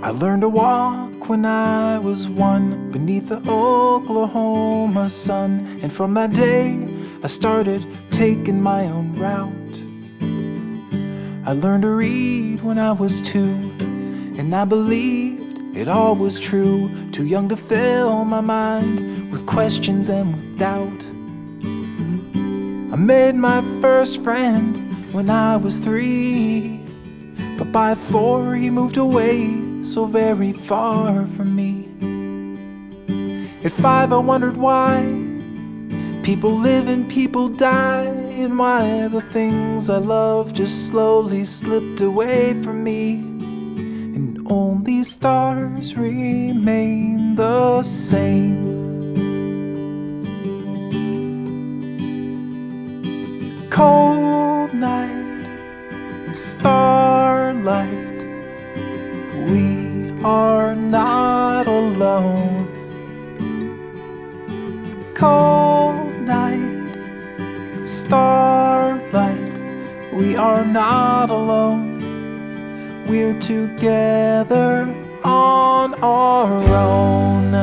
I learned to walk when I was 1 beneath the Oklahoma sun. And from that day, I started taking my own route. I learned to read when I was 2, and I believed it all was true. Too young to fill my mind with questions and with doubt. I made my first friend when I was 3, but by 4 he moved away so very far from me. At 5 I wondered why people live and people die, and why the things I love just slowly slipped away from me, and only stars remain the same. Cold night, starlight, we are not alone. Cold night, starlight, we are not alone. We're together on our own.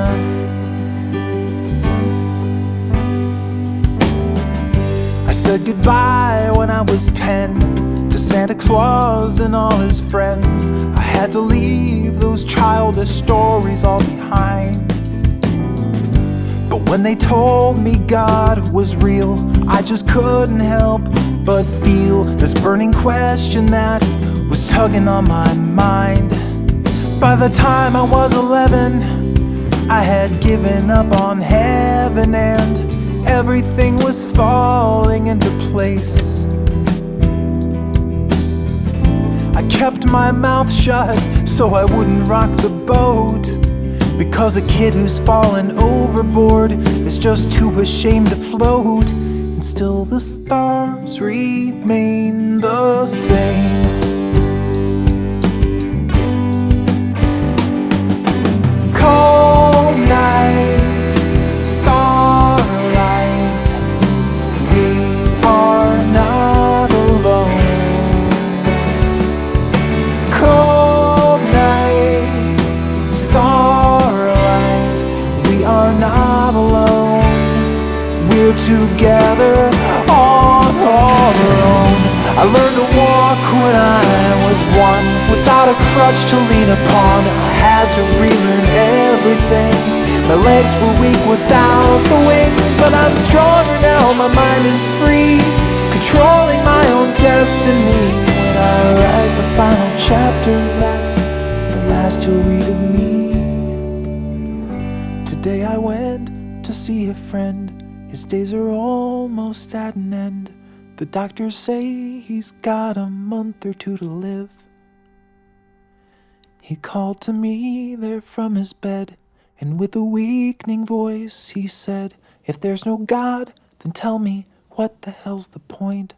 I said goodbye when I was 10 to Santa Claus and all his friends. I had to leave those childish stories all behind. But when they told me God was real, I just couldn't help but feel this burning question that was tugging on my mind. By the time I was 11, I had given up on heaven, and everything was falling into place. I kept my mouth shut so I wouldn't rock the boat, because a kid who's fallen overboard is just too ashamed to float. And still the stars remain the same. Cold night, starlight, we are not alone. Cold night, starlight, we are not alone. We're together on our own. I learned to walk when I was 1, without a crutch to lean upon. I had to relearn everything. My legs were weak without the wings, but I'm stronger now, my mind is free, controlling my own destiny. When I write the final chapter, that's the last you'll read of me. Today I went to see a friend. His days are almost at an end. The doctors say he's got a month or 2 to live. He called to me there from his bed, and with a weakening voice he said, "If there's no God, then tell me, what the hell's the point?"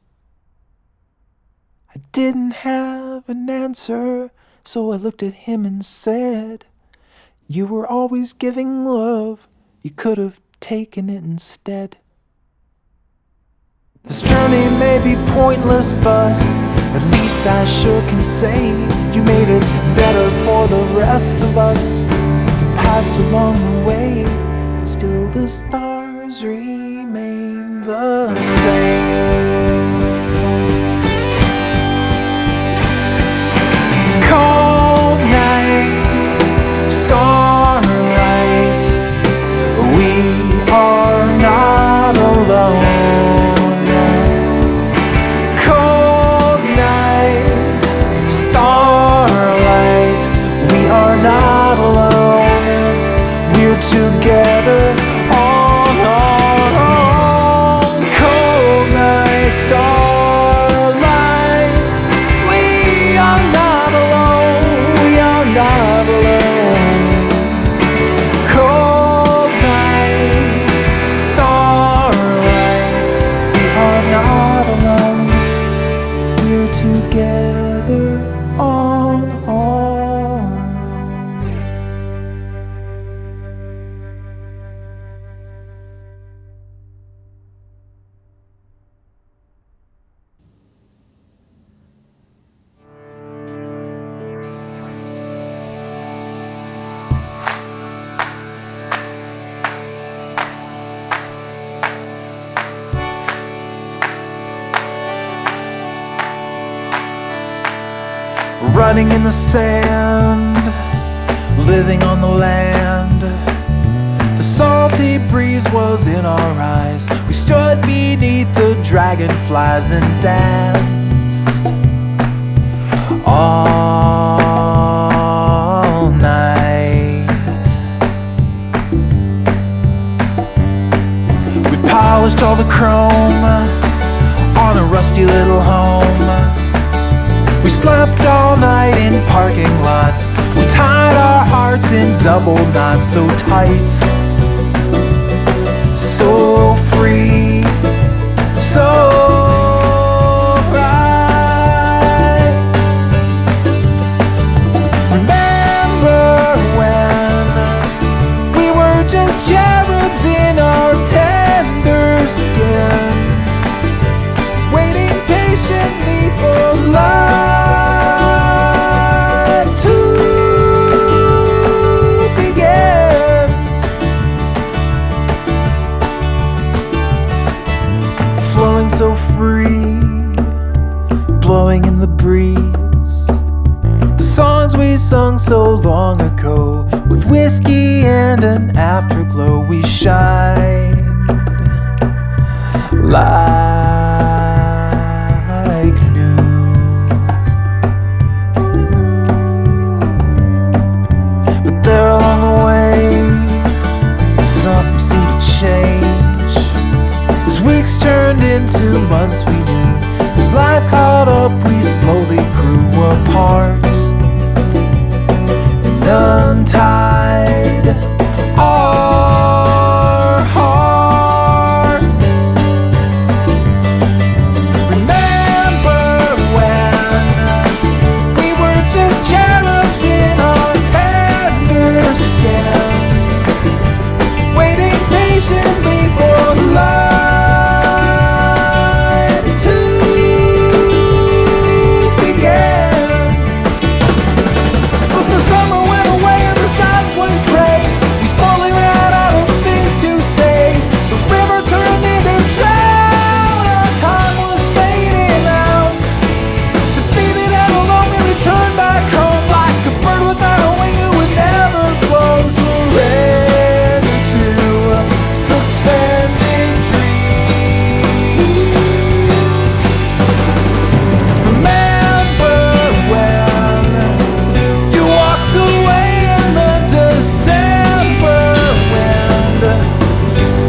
I didn't have an answer, so I looked at him and said, "You were always giving love, you could have taken it instead." This journey may be pointless, but at least I sure can say you made it better for the rest of us. You passed along the way, and still the stars remain the same. Cold night, starlight, we are not alone. Cold night, starlight, we are not alone. We're together on our own. Cold running in the sand, living on the land. The salty breeze was in our eyes. We stood beneath the dragonflies and danced all night. We polished all the chrome on a rusty little home. We slept all night in parking lots. We tied our hearts in double knots, so tight, so free, so right. Remember when we were just cherubs in our tender skins, waiting patiently for life to begin. Flowing so free, blowing in the breeze, the songs we sung so long ago. With whiskey and an afterglow, we shine like new. But there along the way, something seemed to change. As weeks turned into months, we knew. As life caught up, we slowly grew apart and untied our hearts. Remember when we were just cherubs in our tender skins, waiting patiently for life to begin. But the summer went away and the skies went gray. We slowly ran out of things to say. The river turned into drought. Our time was fading out. Defeated and alone, we returned back home like a bird without a wing who would never flow. Surrender to suspended dreams. Remember when you walked away in the December wind?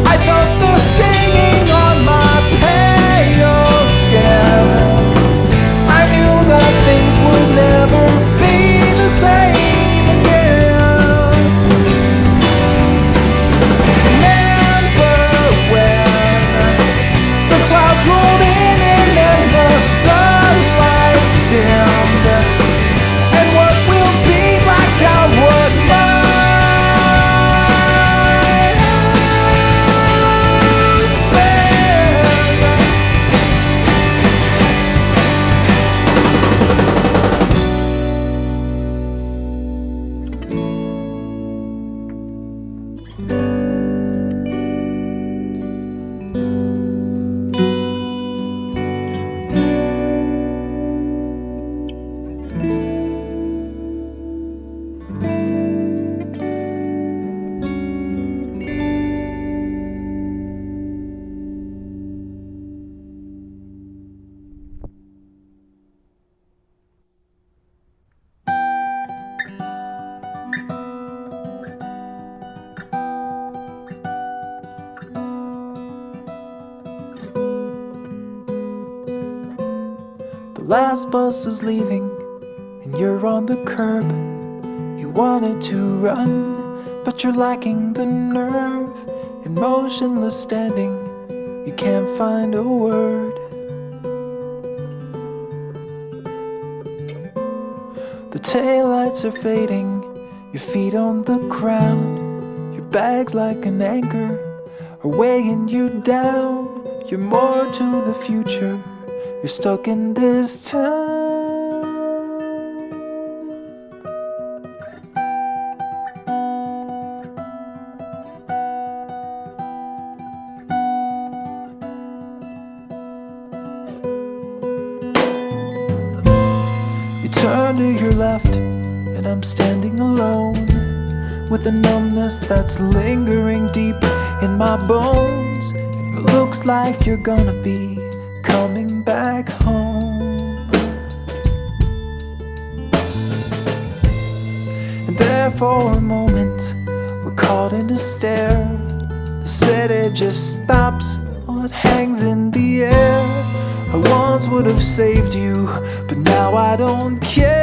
I felt the stinging on my pale skin. I knew that things would never be the same again. Remember when the clouds rolled in and then the sunlight dimmed, and what will be blacked out what might have been. The last bus is leaving and you're on the curb. You wanted to run, but you're lacking the nerve. In motionless standing, you can't find a word. The taillights are fading, your feet on the ground. Your bags like an anchor are weighing you down. You're more to the future, you're stuck in this town. You turn to and I'm standing alone, with a numbness that's lingering deep in my bones. It looks like you're gonna be coming back home. And there for a moment, we're caught in a stare. The city just stops while it hangs in the air. I once would have saved you, but now I don't care.